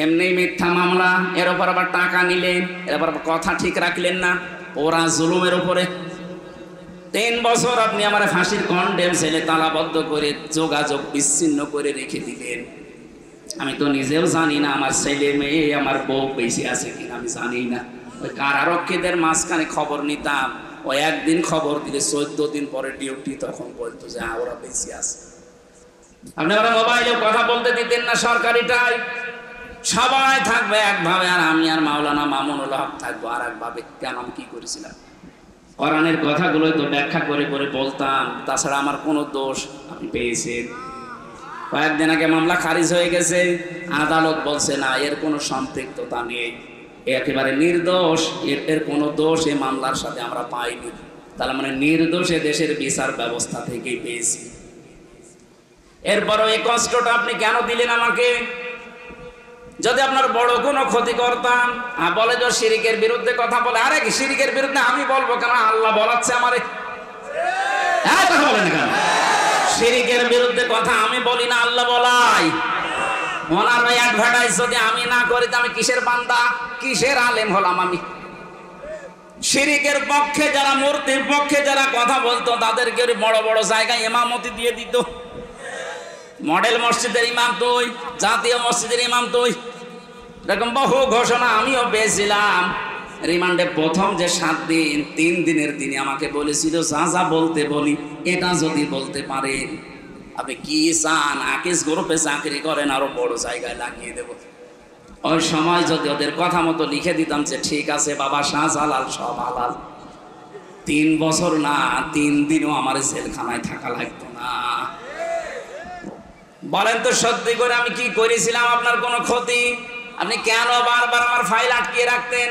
এমনি মিথ্যা মামলা, এর উপর আবার টাকা নিলেন, এর উপর কথা ঠিক রাখলেন না, ওরা জুলুমের উপরে। 3 বছর আপনি আমার ফাঁসির কন্ডেম ছেলে তালাবদ্ধ করে যোগাযোগ বিচ্ছিন্ন করে রেখে দিলেন। আমি তো নিজেও জানি না আমার ছেলে মেয়ে, আমার বউ বেশি আছে কিনা, আমি জানি না। ওই কারারক্ষীদের মাঝখানে খবর নিতাম, ওই একদিন খবর দিলে 14 দিন পরে ডিউটি, তখন বলতো যে ওরা বেশি আছে। আপনি ওরা মোবাইলে কথা বলতে দিতেন না, সরকারিটাই সবাই থাকবে একভাবে, আর আমি আর মাওলানা মামুনুল হক থাকবো আর একভাবে। কেন, আমি কি করেছিলাম? কোরআনের কথাগুলোই তো ব্যাখ্যা করে করে বলতাম, তাছাড়া আমার কোনো দোষ আপনি পেয়েছেন? কয়েকদিন আগে মামলা খারিজ হয়ে গেছে, আদালত বলছে না, এর কোনো সম্পৃক্ততা নেই, একেবারে নির্দোষ, এর কোনো দোষ এই মামলার সাথে আমরা পাইনি। তাহলে মানে নির্দোষে দেশের বিচার ব্যবস্থা থেকেই পেয়েছি। এরপরও এই কষ্টটা আপনি কেন দিলেন আমাকে? যদি আপনার বড় কোনো ক্ষতি করতাম, বলে যে শিরিকের বিরুদ্ধে কথা বলে, আরে কি শিরিকের বিরুদ্ধে আমি বলবো কেন? আল্লাহ বলাচ্ছে আমারে। কথা বলেন কেন? শিরিকের বিরুদ্ধে কথা আমি বলি না, আল্লাহ বলাই। ওনার ওই অ্যাডভার্টাইজ যদি আমি না করি, আমি কিসের বান্দা, কিসের আলেম হলাম আমি? শিরিকের পক্ষে যারা, মূর্তির পক্ষে যারা কথা বলতো, তাদেরকে বড় বড় জায়গায় ইমামতি দিয়ে দিত। মডেল মসজিদের ইমাম তুই, জাতীয় মসজিদের ইমাম তুই, এরকম বহু ঘোষণা আমিও পেয়েছিলাম। রিমান্ডে প্রথম যে 7 দিন, 3 দিনের দিনে আমাকে বলেছিল যা যা বলতে বলি এটা যদি বলতে পারেন আপনি কি চান, আকিস গ্রুপে চাকরি করেন, আরো বড় জায়গায় লাগিয়ে দেব। ওই সময় যদি ওদের কথা মতো লিখে দিতাম যে ঠিক আছে বাবা, শাহজালাল সব হালাল, 3 বছর না 3 দিনও আমার জেলখানায় থাকা লাগতো না। বলেন তো সত্যি করে আমি কি করেছিলাম আপনার কোনো ক্ষতি? আপনি কেন বারবার আমার ফাইল আটকিয়ে রাখতেন?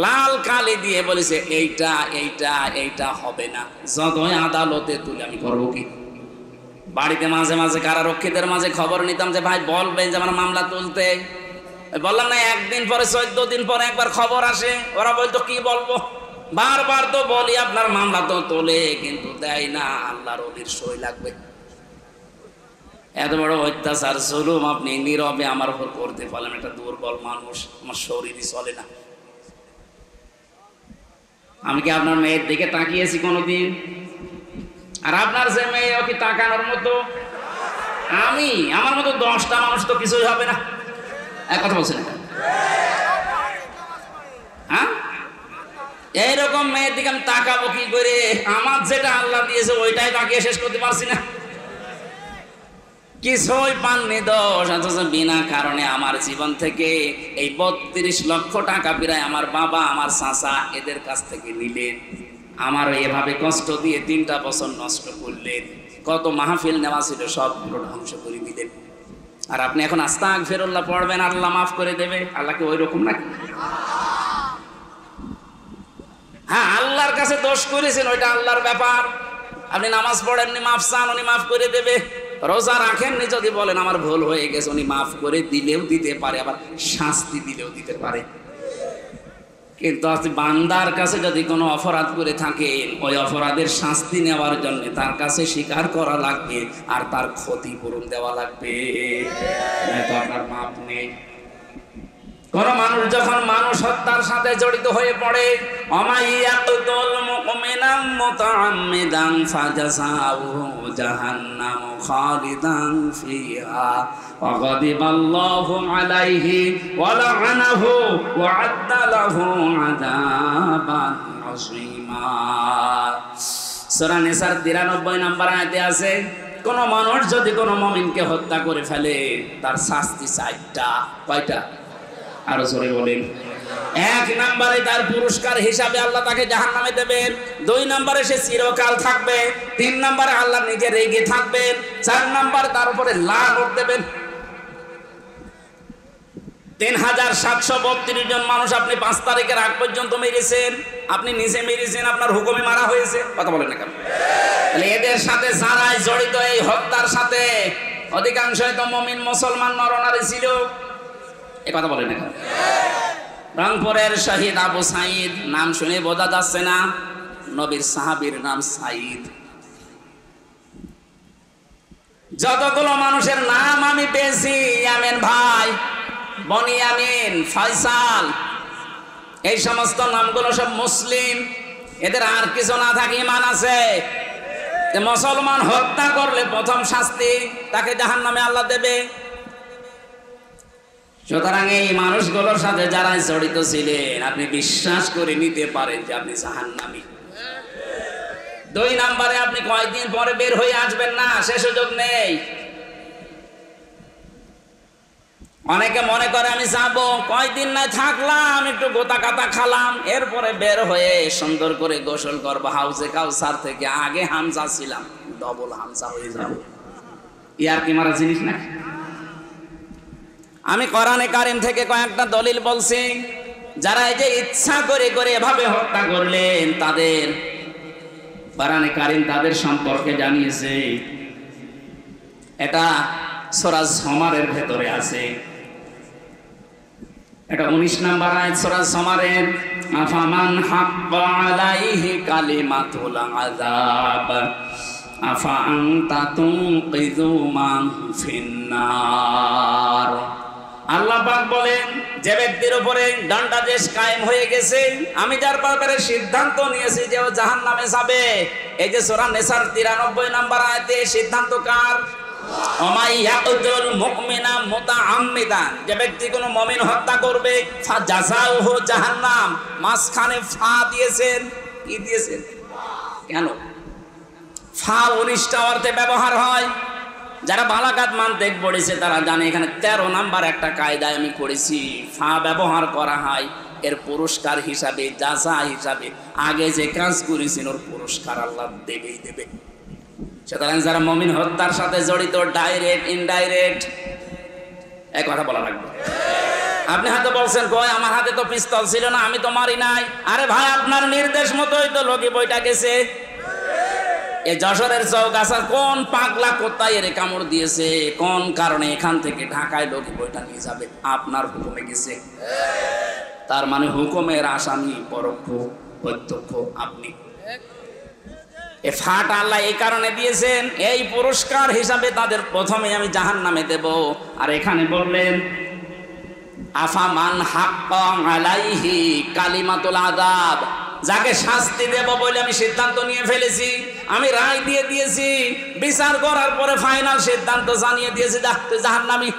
লাল কালি দিয়ে বলেছে এইটা এইটা এইটা হবে না, যতই আদালতে তুলে আমি করবো কি? বাড়িতে মাঝে মাঝে কারারক্ষীদের মাঝে খবর নিতাম যে ভাই বলবেন যে আমার মামলা তুলতে। বললাম না, একদিন পরে 14 দিন পরে একবার খবর আসে, ওরা বলতো কি বলবো? বারবার তো বলি আপনার মামলা তো তোলে, কিন্তু দেয় না, আল্লাহর ওলির সই লাগবে। এত বড় অত্যাচার জুলুম আপনি নীরবে আমার উপর করতে পারলেন। একটা দুর্বল মানুষ, আমার শরীরই চলে না। আমি কি আপনার মেয়ের দিকে তাকিয়েছি কোনোদিন? আর আপনার যে মেয়ে, ও কি তাকানোর মতো? আমি আমার মতো 10টা মানুষ তো কিছুই হবে না। এক কথা বলছেন, হ্যাঁ? এইরকম মেয়ের দিকে আমি তাকাবো কি করে? আমার যেটা আল্লাহ দিয়েছে ওইটাই তাকিয়ে শেষ করতে পারছি না। কিছুই পাননি দোষ, অথচ বিনা কারণে আমার জীবন থেকে এই 32 লক্ষ টাকা প্রায় আমার বাবা, আমার চাচা এদের কাছ থেকে নিলেন। আমার এভাবে কষ্ট দিয়ে 3টা বছর নষ্ট করলেন। কত মাহফিল নেওয়া ছিল সবগুলো ধ্বংস করে দিলেন। আর আপনি এখন আস্তাগফিরুল্লাহ পড়বেন, আল্লাহ মাফ করে দেবে। আল্লাহকে ওই রকম নাকি? হ্যাঁ, আল্লাহর কাছে দোষ করেছেন, ওইটা আল্লাহর ব্যাপার। আপনি নামাজ পড়েননি, মাফ চান, উনি মাফ করে দেবে। রোজা রাখেননি, যদি বলেন আমার ভুল হয়ে গেছে, উনি মাফ করে দিলেও দিতে পারে, আবার শাস্তি দিলেও দিতে পারে। কিন্তু আপনি বান্দার কাছে যদি কোনো অপরাধ করে থাকেন, ওই অপরাধের শাস্তি নেওয়ার জন্য তার কাছে স্বীকার করা লাগবে আর তার ক্ষতিপূরণ দেওয়া লাগবে, নয়তো আপনার মাপ নেই। কোন মানুষ যখন মানুষ হত্যার সাথে জড়িত হয়ে পড়ে, অমাইয়াতুল মুমিনাম মুতাআম্মিদান ফাজাযাউহু জাহান্নাম খালিদান ফিহা ওয়া গাদিবাল্লাহু আলাইহি ওয়া লা'নাহু ওয়া আ'আদ্দা লাহু আযাবান আযীমা। সূরা নিসার 93 নম্বর আয়াতে আছে, কোন মানুষ যদি কোন মুমিনকে হত্যা করে ফেলে তার শাস্তি 4টা। কয়টা? আরো জোরে বলেন। 1 নম্বরে তার পুরস্কার হিসাবে আল্লাহ তাকে জাহান্নামে দেবেন। 2 নম্বরে সে চিরকাল থাকবে। 3 নম্বরে আল্লাহ নিজে রেগে থাকবেন। 4 নম্বর তার উপরে লানত দেবেন। 3732 জন মানুষ আপনি 5 তারিখের আগ পর্যন্ত মেরেছেন। আপনি নিজে মেরেছেন, আপনার হুকুমে মারা হয়েছে। কথা বলেন না কেন? তাহলে এদের সাথে যারাই জড়িত এই হত্যার সাথে, অধিকাংশই তো মুমিন মুসলমান নরনারী ছিল। এই কথা বলেন না। রংপুরের শহীদ আবু সাঈদ, নাম শুনে বোঝা যাচ্ছে না? নবীর সাহাবীর নাম সাঈদ। যতগুলো মানুষের নাম আমি পেয়েছি, ইয়ামিন ভাই, বনিয়ামিন, ফয়সাল, এই সমস্ত নামগুলো সব মুসলিম। এদের আর কিছু না থাকে ঈমান আছে। মুসলমান হত্যা করলে প্রথম শাস্তি তাকে জাহান্নামে আল্লাহ দেবে। সুতরাং এই মানুষগুলোর সাথে যারা জড়িত ছিলেন, আপনি বিশ্বাস করে নিতে পারেন যে আপনি জাহান্নামী। 2 নম্বরে আপনি কয়েকদিন পরে বের হয়ে আসবেন না, সে সুযোগ নেই। অনেকে মনে করে আমি যাবো, কয়েকদিন না থাকলাম, একটু গোতা কাতা খালাম, এরপরে বের হয়ে সুন্দর করে গোসল করবো, হাউজে কাউসার থেকে আগে হামজা ছিলাম, ডবল হামজা হয়ে যাবো। ইয়ার কি মারা জিনিস না? আমি কোরআনে কারীম থেকে কয়েকটা দলিল বলছি। যারা এই যে ইচ্ছা করে করে এভাবে হত্যা করলেন, তাদের কোরআনে কারীম তাদের সম্পর্কে জানিয়েছে। এটা সূরা যুমারের ভেতরে আছে। এটা 19 নম্বর আয়াত সূরা যুমারের, আফামান হাক্কা আলাইহি কালিমাতুল আযাব আফা আনতা তুনকিযু মান ফিন্নার। আল্লাহ পাক বলেন, যে ব্যক্তির উপরে দণ্ডাদেশ কায়েম হয়ে গেছে, আমি যার ব্যাপারে সিদ্ধান্ত নিয়েছি যে ও জাহান্নামে যাবে। এই যে সূরা নিসার 93 নম্বর আয়াতে সিদ্ধান্ত কার? ওমাইয়াতুল মুমিনা মুতাআম্মিদান, যে ব্যক্তি কোনো মুমিন হত্যা করবে, ফাজাযাউহু জাহান্নাম। মাঝখানে ফা দিয়েছেন, কি দিয়েছেন? কেন? ফা 19টা অর্থে ব্যবহার হয়। যারা বালাগাত মানতেক পড়েছে তারা জানে, এখানে 13 নাম্বার একটা কায়দায় আমি করেছি। ফা ব্যবহার করা হয় এর পুরস্কার হিসাবে, জাযা হিসাবে। আগে যে কাজ করেছেন ওর পুরস্কার আল্লাহ দেবেই দেবে। সুতরাং যারা মুমিন হত্যার সাথে জড়িত, ডাইরেক্ট ইনডাইরেক্ট, এক কথা বলা লাগবে। আপনি হয়তো বলছেন, কই আমার হাতে তো পিস্তল ছিল না, আমি তো মারি নাই। আরে ভাই, আপনার নির্দেশ মতোই তো লগি বইটা গেছে। এই যশোরের চৌগাছা কোন পাগলা কোথায় এর কামড় দিয়েছে, কোন কারণে এখান থেকে ঢাকায় লগি বইটা নিয়ে যাবে? আপনার হুকুমে গেছে। তার মানে হুকুমের আসামি পরোক্ষ, প্রত্যক্ষ আপনি। এ ফাট আল্লাহ এই কারণে দিয়েছেন, এই পুরস্কার হিসাবে তাদের প্রথমে আমি জাহান্নামে দেব। আর এখানে বললেন আফামান হাক্কা আলাইহি কালিমাতুল আযাব, যাকে শাস্তি দেব বলে আমি সিদ্ধান্ত নিয়ে ফেলেছি, আমি রায় দিয়ে দিয়েছি, বিচার করার পরে ফাইনাল সিদ্ধান্ত জানিয়ে দিয়েছি, যা তুই জাহান্নামী।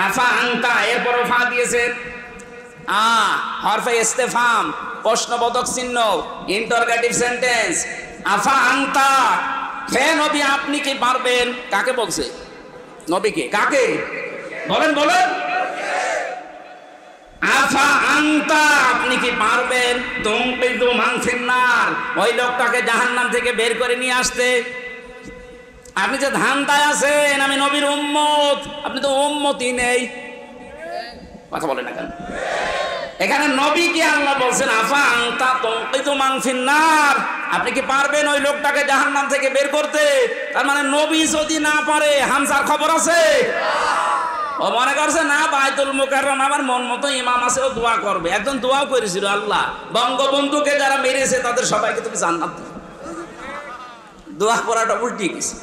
আফা আনতা, এরপরও ফা দিয়েছেন হরফে ইস্তেফাম, প্রশ্নবোধক চিহ্ন, ইন্টারোগেটিভ সেন্টেন্স। আফা আনতা, হে নবী আপনি কি পারবেন? কাকে বলছে? নবীকে। কাকে বলেন? বলেন আফা আনতা, আপনি কি পারবেন তুনকিযু মান ফিন্নার, ওই লোকটাকে জাহান্নাম থেকে বের করে নিয়ে আসতে? আপনি যে ধান্দায় আছেন আমি নবীর উম্মত, আপনি তো উম্মতই নেই। কথা বলেন না কেন? এখানে নবীকে আল্লাহ বলছেন আফা আনতা তুনকিযু মান ফিন্নার, আপনি কি পারবেন ওই লোকটাকে জাহান্নাম থেকে বের করতে? তার মানে নবী যদি না পারে, হামজার খবর আছে? ও মনে করছে না বাইতুল মুকাররম আমার মন মতো ইমাম আছে, ও দোয়া করবে। একজন দোয়াও করেছিল, আল্লাহ বঙ্গবন্ধুকে যারা মেরেছে তাদের সবাইকে তুমি জান্নাত দাও। দোয়া করাটা উল্টে গেছে।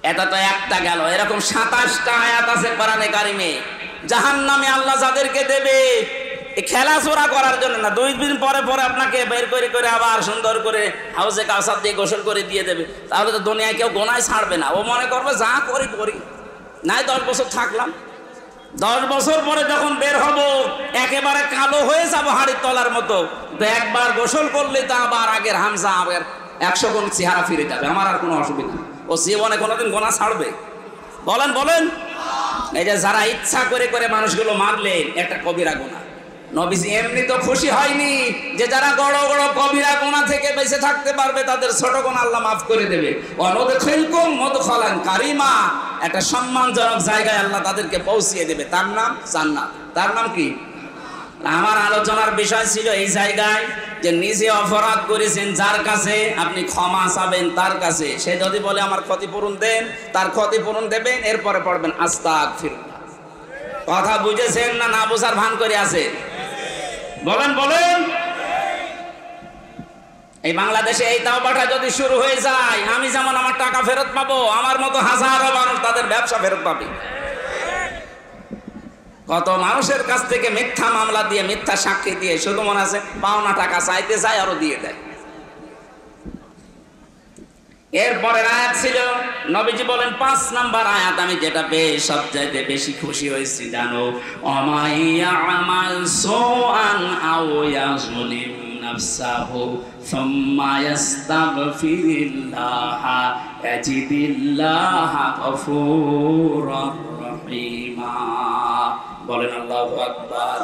এটা তো একটা গেল, এরকম 27টা আয়াত আছে কোরআনে কারিমে। জাহান্নামে আল্লাহ যাদেরকে দেবে খেলাচোরা করার জন্য না, 2 দিন পরে পরে আপনাকে বের করে করে আবার সুন্দর করে হাউজে কাউসার দিয়ে গোসল করে দিয়ে দেবে। তাহলে তো দুনিয়ায় কেউ গোনায় ছাড়বে না। ও মনে করবে যা করি করি, নাই 10 বছর থাকলাম, 10 বছর পরে যখন বের হব একেবারে কালো হয়ে যাবো হাড়ির তলার মতো। তো একবার গোসল করলে তো আবার আগের হামজা আবার 100 গুণ চেহারা ফিরে যাবে। আমার আর কোনো অসুবিধা, ও জীবনে কোনোদিন গোনা ছাড়বে? বলেন বলেন। এই যে যারা ইচ্ছা করে করে মানুষগুলো মারলেন, একটা কবিরা গুনাহ। নবীজি এমনি তো খুশি হয়নি যে যারা বড় বড় কবিরা গুনাহ থেকে বেঁচে থাকতে পারবে তাদের ছোট গুনাহ আল্লাহ মাফ করে দেবে। ওয়ানুদখিলকুম মুদখালান কারীমা, একটা সম্মানজনক জায়গায় আল্লাহ তাদেরকে পৌঁছিয়ে দেবে, তার নাম জান্নাত। তার নাম কি? আমার আলোচনার বিষয় ছিল এই জায়গায় যে নিজে অপরাধ করেছেন যার কাছে, আপনি ক্ষমা চাবেন তার কাছে। সে যদি বলে আমার ক্ষতিপূরণ দেন, তার ক্ষতিপূরণ দেবেন, এরপরে পড়বেন আস্তাগফিরুল্লাহ। কথা বুঝেছেন না না বোঝার ভান করে আছে? বলেন বলেন। এই বাংলাদেশে এই তাওবাটা যদি শুরু হয়ে যায়, আমি যেমন আমার টাকা ফেরত পাবো, আমার মতো হাজারো মানুষ তাদের ব্যবসা ফেরত পাবে। কত মানুষের কাছ থেকে মিথ্যা মামলা দিয়ে, মিথ্যা সাক্ষী দিয়ে, শুধু মনে আছে পাওনা টাকা চাইতে চায়, আরো দিয়ে দেয়। এরপরের আয়াত ছিল, নবীজি বলেন 5 নাম্বার আয়াত, আমি যেটা পেয়ে সবচাইতে বেশি খুশি হয়েছি জানো, অমাইয়া আমাল সুআন আও ইয়াজলিম নাফসাহু সুম্মা ইস্তাগফিরিল্লাহ ইয়াজিদিল্লাহ গফুরুর রহিমা। বলেন আল্লাহু আকবার।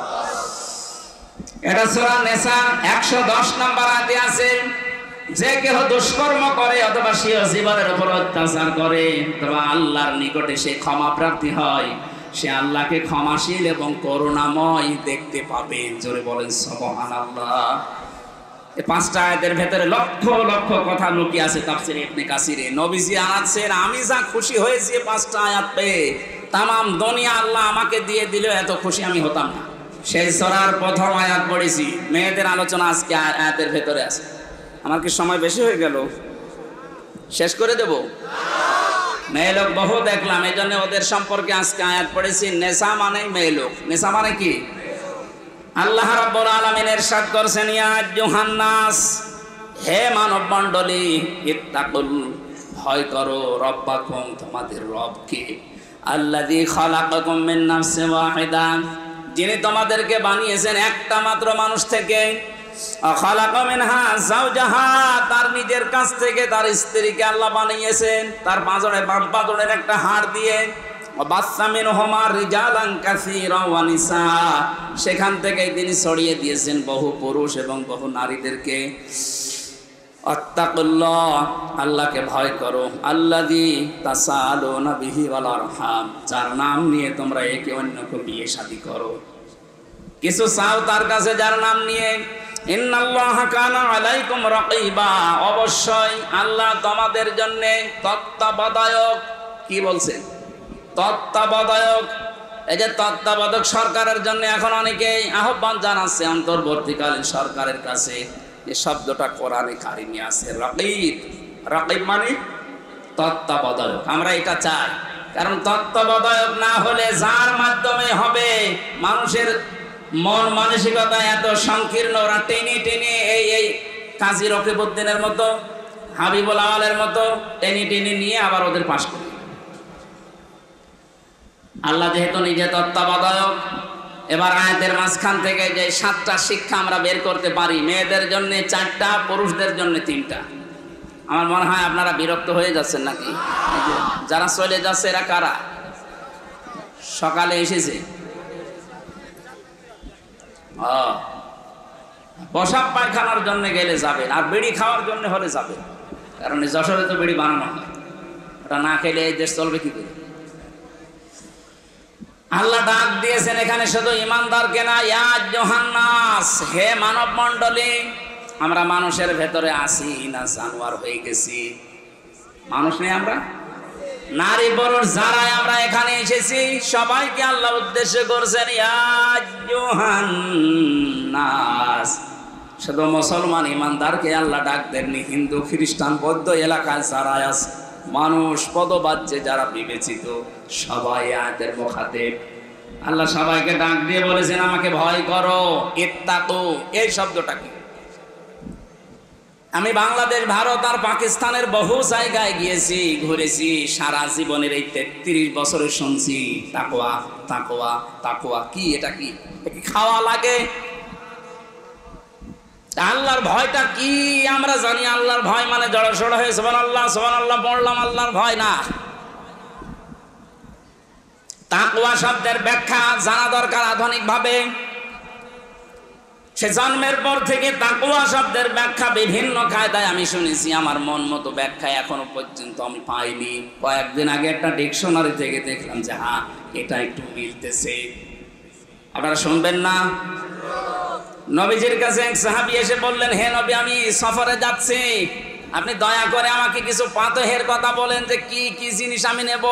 এটা সূরা নিসা 110 নাম্বার আয়াতে আছে, যে কেহ দুষ্কর্ম করে অথবা সে জীবনের উপর অত্যাচার করে অথবা আল্লাহর নিকটে সে ক্ষমা প্রার্থী হয়, সে আল্লাহকে ক্ষমাশীল এবং করুণাময় দেখতে পাবে। জোরে বলেন সুবহানাল্লাহ। এই 5টা আয়াতের ভেতরে লক্ষ লক্ষ কথা লুকিয়ে আছে তাফসীরে ইবনে কাসিরে। নবীজি আনাচ্ছেন, আমি যা খুশি হয়েছি 5টা আয়াত পেয়ে, তামাম দুনিয়া আল্লাহ আমাকে দিয়ে দিল, এত খুশি আমি হতাম না। সেই সূরার প্রথম আয়াত পড়েছি। মেয়েদের আলোচনা আজকে আয়াতের ভেতরে আছে। আমার কি সময় বেশি হয়ে গেল? শেষ করে দেব? মেয়ে লোক বহু দেখলাম, এই জন্য ওদের সম্পর্কে আজকে আয়াত পড়েছি। নেশা মানে মেয়ে লোক। নেশা মানে কি? আল্লাহ রাব্বুল আলামিন ইরশাদ করেছেন, ইয়া আইয়ুহান নাস, হে মানব মণ্ডলী, ইত্তাকুল, ভয় করো, রব্বাকুম, তোমাদের রবকে, আল্লাযী খালাকাকুম মিন নাফসিন ওয়াহিদা, যিনি তোমাদেরকে বানিয়েছেন একটা মাত্র মানুষ থেকে, খালাকা মিনহা যাওজাহা, তার নিজের কাছ থেকে তার স্ত্রীকে আল্লাহ বানিয়েছেন, তার পাঁজরে বাম পাঁজরের একটা হাড় দিয়ে, বাসসা মিনহুমা রিজালান কাসীরা ওয়া নিসা, সেখান থেকে তিনি ছড়িয়ে দিয়েছেন বহু পুরুষ এবং বহু নারীদেরকে। আত্তাকুল্লাহ, আল্লাহকে ভয় করো, আল্লাযী তাসালুনা বিহি ওয়াল আরহাম, যার নাম নিয়ে তোমরা একে অন্যকে বিয়ে শাদী করো, কিছু চাও তার কাছে যার নাম নিয়ে। ইন্নাল্লাহা কানা আলাইকুম রাকিবা, অবশ্যই আল্লাহ তোমাদের জন্য তত্ত্বাবধায়ক। কি বলছেন? তত্ত্বাবধায়ক। এই যে তত্ত্বাবধায়ক সরকারের জন্য এখন অনেকেই আহ্বান জানাচ্ছে অন্তর্বর্তীকালীন সরকারের কাছে, এই শব্দটা কোরআনে কারিমে আছে, রকিব। রকিব মানে তত্ত্বাবধায়ক। আমরা এটা চাই, কারণ তত্ত্বাবধায়ক না হলে যার মাধ্যমে হবে, মানুষের মন মানসিকতা এত সংকীর্ণ, ওরা টেনে টেনে এই কাজী রকিবউদ্দিনের মতো, হাবিবুল আওয়ালের মতো টেনে টেনে নিয়ে আবার ওদের পাশ করে। আল্লাহ যেহেতু নিজে তত্ত্বাবধায়ক, এবার আয়াতের মাঝখান থেকে যে 7টা শিক্ষা আমরা বের করতে পারি, মেয়েদের জন্য 4টা, পুরুষদের জন্য 3টা। আমার মনে হয় আপনারা বিরক্ত হয়ে যাচ্ছেন নাকি? যারা চলে যাচ্ছে এরা কারা? সকালে এসেছে, প্রসাব পায়খানার জন্য গেলে যাবেন, আর বিড়ি খাওয়ার জন্য হলে যাবেন, কারণ যশোরে তো বিড়ি বানানো হয়, ওটা না খেলে এই দেশ চলবে কি করে? আল্লাহ ডাক দিয়েছেন এখানে শুধু ইমানদারকে না, ইয়া আইয়ুহান্নাস, হে মানব মণ্ডলী। আমরা মানুষের ভেতরে আছি না জানোয়ার হয়ে গেছি? মানুষ নেই আমরা? নারী পুরুষ যারাই আমরা এখানে এসেছি সবাইকে আল্লাহ উদ্দেশ্য করছেন ইয়া আইয়ুহান্নাস। শুধু মুসলমান ইমানদারকে আল্লাহ ডাক দেননি, হিন্দু খ্রিস্টান বৌদ্ধ এলাকায় যারা আছে, মানুষ পদবাচ্যে যারা বিবেচিত, সবাই আয়াতের মুখাতেব। আল্লাহ সবাইকে ডাক দিয়ে বলেছেন আমাকে ভয় করো, ইত্তাকু। এই শব্দটা কি? আমি বাংলাদেশ, ভারত আর পাকিস্তানের বহু জায়গায় গিয়েছি, ঘুরেছি, সারা জীবনের এই 33 বছরে শুনছি তাকওয়া তাকওয়া তাকওয়া। কি এটা? কি খাওয়া লাগে? আল্লাহর ভয়টা কি আমরা জানি। আল্লাহর ভয় মানে জড়সড় হয়ে সুবহানাল্লাহ সুবহানাল্লাহ পড়লাম, আল্লাহর ভয় না। তাকওয়া শব্দের ব্যাখ্যা জানা দরকার আধুনিক ভাবে। সে জন্মের পর থেকে তাকওয়া শব্দের ব্যাখ্যা বিভিন্ন কায়দায় আমি শুনেছি, আমার মন মতো ব্যাখ্যা এখনো পর্যন্ত আমি পাইনি। কয়েকদিন আগে একটা ডিকশনারি থেকে দেখলাম যে হ্যাঁ, এটা একটু মিলতেছে। আপনারা শুনবেন না? নবীজির কাছে এক সাহাবী এসে বললেন, হে নবী, আমি সফরে যাচ্ছি, আপনি দয়া করে আমাকে কিছু পাতেহের কথা বলেন যে কি কি জিনিস আমি নেব।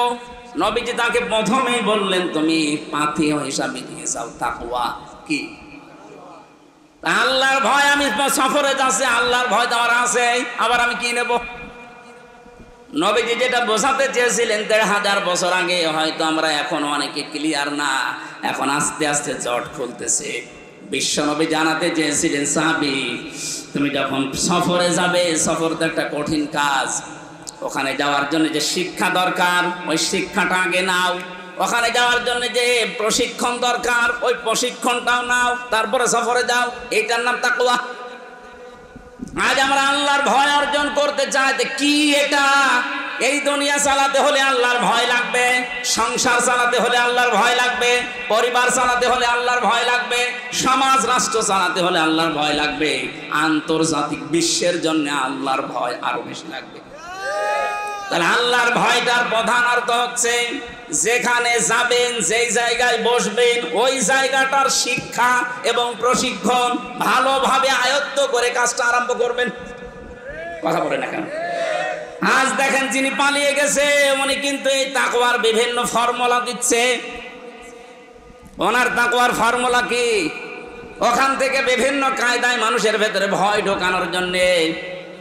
নবীজি তাকে প্রথমেই বললেন, তুমি পাথেয় হিসাবে নিয়ে যাও তাকওয়া। কি? আল্লাহর ভয়। আমি সফরে যাচ্ছি, আল্লাহর ভয় দেওয়ার আছে, আবার আমি কি নেব? নবীজি যেটা বোঝাতে চেয়েছিলেন 1500 বছর আগে, হয়তো আমরা এখন অনেকে ক্লিয়ার না, এখন আস্তে আস্তে জট খুলতেছে। বিশ্বনবী জানাতে চেয়েছিলেন, সাহাবী তুমি যখন সফরে যাবে, সফর তো একটা কঠিন কাজ, ওখানে যাওয়ার জন্য যে শিক্ষা দরকার ওই শিক্ষাটা আগে নাও, ওখানে যাওয়ার জন্য যে প্রশিক্ষণ দরকার ওই প্রশিক্ষণটাও নাও, তারপরে সফরে যাও। এইটার নাম তাকওয়া। আজ আমরা আল্লাহর ভয় অর্জন করতে চাই, কি এটা? এই দুনিয়া চালাতে হলে আল্লাহর ভয় লাগবে, সংসার চালাতে হলে আল্লাহর ভয় লাগবে, পরিবার চালাতে হলে আল্লাহর ভয় লাগবে, সমাজ রাষ্ট্র চালাতে হলে আল্লাহর ভয় লাগবে, আন্তর্জাতিক বিশ্বের জন্য আল্লাহর ভয় আরো বেশি লাগবে। তাহলে আল্লাহর ভয়টার প্রধান অর্থ হচ্ছে যেখানে যাবেন, যেই জায়গায় বসবেন, ওই জায়গাটার শিক্ষা এবং প্রশিক্ষণ ভালোভাবে আয়ত্ত করে কাজটা আরম্ভ করবেন। কথা বলে না কেন? আজ দেখেন যিনি পালিয়ে গেছে উনি কিন্তু এই তাকওয়ার বিভিন্ন ফর্মুলা দিচ্ছে। ওনার তাকওয়ার ফর্মুলা কি? ওখান থেকে বিভিন্ন কায়দায় মানুষের ভেতরে ভয় ঢোকানোর জন্য,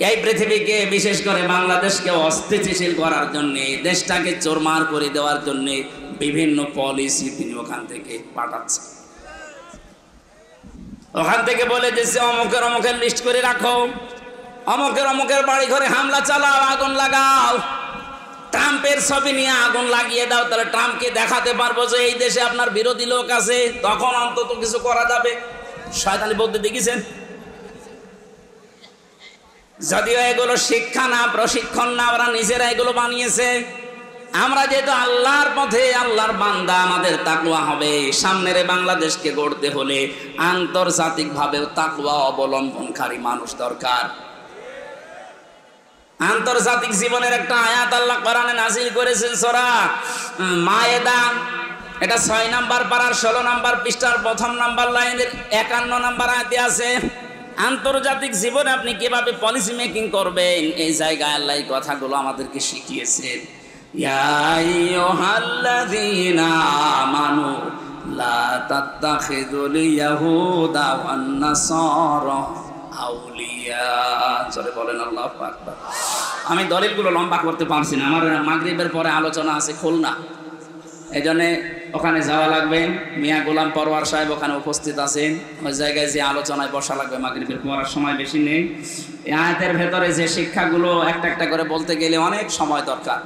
এই পৃথিবীকে বিশেষ করে বাংলাদেশকে অস্থিতিশীল করার জন্য, দেশটাকে চোরমার করে দেওয়ার জন্য বিভিন্ন পলিসি তিনি ওখান থেকে পাঠাচ্ছেন। ওখান থেকে বলে দিচ্ছে অমুকের অমুকের লিস্ট করে রাখো, অমুকের অমুকের বাড়ি ঘরে হামলা চালাও, আগুন লাগাও, ট্রাম্পের ছবি নিয়ে আগুন লাগিয়ে দাও, তাহলে ট্রাম্পকে দেখাতে পারবো যে এই দেশে আপনার বিরোধী লোক আছে, তখন অন্তত কিছু করা যাবে। শয়তানি বলতে দেখেছেন? যদিও এগুলো শিক্ষা না, প্রশিক্ষণ না, ওরা নিজেরা এগুলো বানিয়েছে। আমরা যেহেতু আল্লাহর পথে আল্লাহর বান্দা, আমাদের তাকওয়া হবে। সামনের বাংলাদেশকে গড়তে হলে আন্তর্জাতিকভাবেও তাকওয়া অবলম্বনকারী মানুষ দরকার। আন্তর্জাতিক জীবনের একটা আয়াত আল্লাহ কোরআনে নাযিল করেছেন, সূরা মায়েদা, এটা 6 নাম্বার পারার 16 নাম্বার পৃষ্ঠার 1 নাম্বার লাইনের 51 নাম্বার আয়াতে আছে। আন্তর্জাতিক জীবনে আপনি কিভাবে পলিসি মেকিং করবেন, এই জায়গায় আল্লাহ এই কথাগুলো আমাদেরকে শিখিয়েছেন। ইয়া আইয়ুহাল্লাযীনা আমানু লা তাত্তাখিযুল ইয়াহুদা ওয়ান নাসারা আউলিয়া। চলে বলেন আল্লাহু আকবার। আমি দলিলগুলো লম্বা করতে পারছি না, আমার মাগরিবের পরে আলোচনা আছে খুলনা, এই জন্যে ওখানে যাওয়া লাগবে। মিয়া গোলাম পরওয়ার সাহেব ওখানে উপস্থিত আছেন, ওই জায়গায় যে আলোচনায় বসা লাগবে। মাগরিবের পড়ার সময় বেশি নেই। এই আয়াতের ভেতরে যে শিক্ষাগুলো একটা একটা করে বলতে গেলে অনেক সময় দরকার।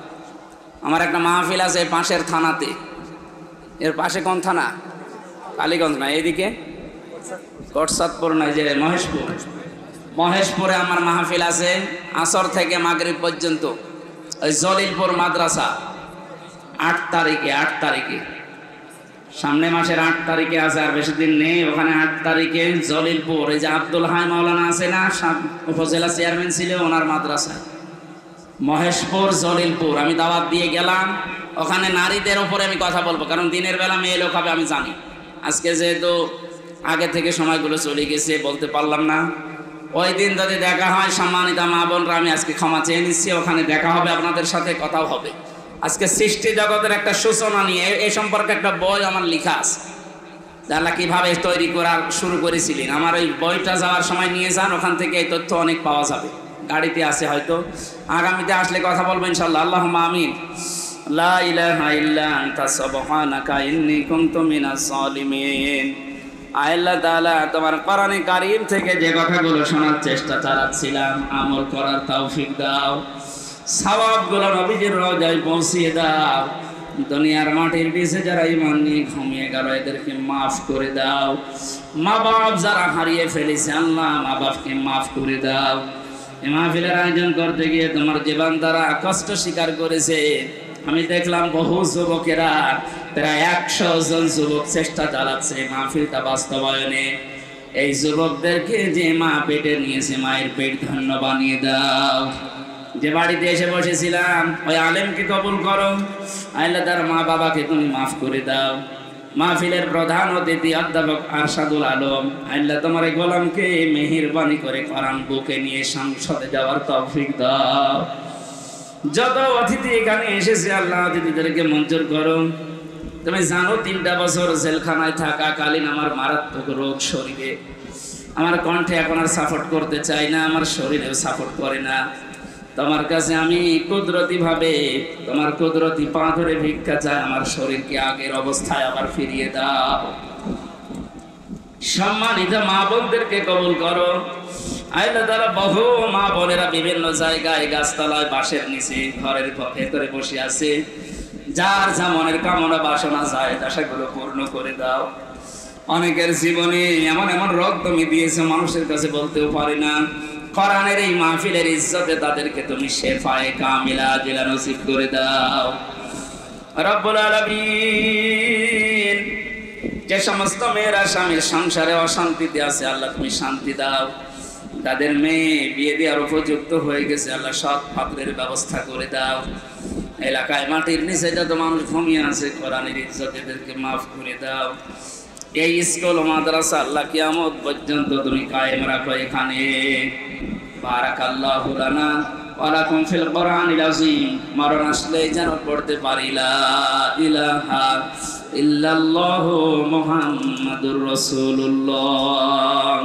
আমার একটা মাহফিল আছে পাশের থানাতে। এর পাশে কোন থানা? কালীগঞ্জ না, এইদিকে কোটসাদপুর না, যে মহেশপুর। মহেশপুরে আমার মাহফিল আছে আসর থেকে মাগরিব পর্যন্ত। ওই জলিলপুর মাদ্রাসা 8 তারিখে সামনে মাসের 8 তারিখে আছে, আর বেশি দিন নেই। ওখানে 8 তারিখে জলিলপুর, এই যে আব্দুল হাই মাওলানা আছে না, উপজেলা চেয়ারম্যান ছিল, ওনার মাদ্রাসায় মহেশপুর জলিলপুর। আমি দাওয়াত দিয়ে গেলাম। ওখানে নারীদের ওপরে আমি কথা বলবো, কারণ দিনের বেলা মেয়ে লোক হবে আমি জানি। আজকে যেহেতু আগে থেকে সময়গুলো চলে গেছে বলতে পারলাম না। ওই দিন যদি দেখা হয় সম্মানিতা মা বোনরা, আমি আজকে ক্ষমা চেয়ে নিচ্ছি। ওখানে দেখা হবে, আপনাদের সাথে কথাও হবে। আজকে সৃষ্টি জগতের একটা সূচনা নিয়ে এ সম্পর্কে একটা বই আমার লেখা আছে, আল্লাহ কিভাবে তৈরি করা শুরু করেছিলেন। আমার ওই বইটা যাওয়ার সময় নিয়ে যান, ওখান থেকে এই তথ্য অনেক পাওয়া যাবে। গাড়িতে আছে, হয়তো আগামীতে আসলে কথা বলবো ইনশাআল্লাহ। আল্লাহুম্মা আমিন। লা ইলাহা ইল্লা আনতা সুবহানাকা ইন্নী কুনতু মিনাজ জালিমিন। আল্লাহ তাআলা, তোমার কোরআনে কারীম থেকে যে কথাগুলো শোনার চেষ্টা চালাচ্ছিলাম, আমল করার তৌফিক দাও। সওয়াবগুলো নবীজির রওজায় পৌঁছিয়ে দাও। দুনিয়ার মাটির নিচে যারা ঈমান নিয়ে ঘুমিয়ে গেল, এদেরকে মাফ করে দাও। মা বাপ যারা হারিয়ে ফেলেছে, আল্লাহ মা বাপকে মাফ করে দাও। এই মাহফিলের আয়োজন করতে গিয়ে তোমার জীবন দ্বারা কষ্ট স্বীকার করেছে। আমি দেখলাম বহু যুবকেরা, প্রায় 100 জন যুবক চেষ্টা চালাচ্ছে মাহফিলটা বাস্তবায়নে। এই যুবকদেরকে যে মা পেটে নিয়েছে, মায়ের পেট ধন্য বানিয়ে দাও। যে বাড়িতে এসে বসেছিলাম, ওই আলেমকে কবুল করো। আল্লাহ তার মা বাবাকে তুমি মাফ করে দাও। মাহফিলের প্রধান অতিথি অধ্যাপক আরশাদুল আলম, আল্লাহ তোমার এই গোলামকে মেহেরবানি করে কোরআন বুকে নিয়ে সংসদে যাওয়ার তৌফিক দাও। যত অতিথি এখানে এসেছে, আল্লাহ অতিথিদেরকে মঞ্জুর করো। তুমি জানো 3টা বছর জেলখানায় থাকাকালীন আমার মারাত্মক রোগ শরীরে। আমার কণ্ঠে এখন আর সাপোর্ট করতে চাই না, আমার শরীরেও সাপোর্ট করে না। তোমার কাছে আমি কুদরতি ভাবে তোমার কুদরতি পা ধরে ভিক্ষা চাই, আমার শরীরকে আগের অবস্থায় আবার ফিরিয়ে দাও। সম্মানিত মা বোনদেরকে কবুল করো। আল্লাহ তাআলা, বহু মা বোনেরা বিভিন্ন জায়গায়, গাছতলায়, বাঁশের নিচে, ঘরের ভেতরে বসে আছে। যার যা মনের কামনা বাসনা যায়, আশাগুলো পূর্ণ করে দাও। অনেকের জীবনে এমন এমন রোগ তুমি দিয়েছো, মানুষের কাছে বলতেও পারি না। কোরআনের এই মাহফিলের ইজ্জতে তাদেরকে তুমি শেফায়ে কামিলা আজিলা নসিব করে দাও। রব্বুল আলামিন, যে সমস্ত মেয়েরা স্বামীর সংসারে অশান্তিতে আছে, আল্লাহ তুমি শান্তি দাও। তাদের মেয়ে বিয়ে দেওয়ার উপযুক্ত হয়ে গেছে, আল্লাহ সৎ পাত্রের ব্যবস্থা করে দাও। এলাকায় মাটির নিচে যত মানুষ ঘুমিয়ে আছে, কোরআনের ইজ্জতে এদেরকে মাফ করে দাও। এই স্কুল মাদ্রাসা আল্লাহ কিয়ামত পর্যন্ত তুমি কায়েম রাখো এখানে। বারাকাল্লাহু লানা ওয়া লাকুম ফিল কোরআনিল আযীম। মরণ আসলে যেন পড়তে পারি লা ইলাহা ইল্লাল্লাহু মুহাম্মাদুর রাসূলুল্লাহ।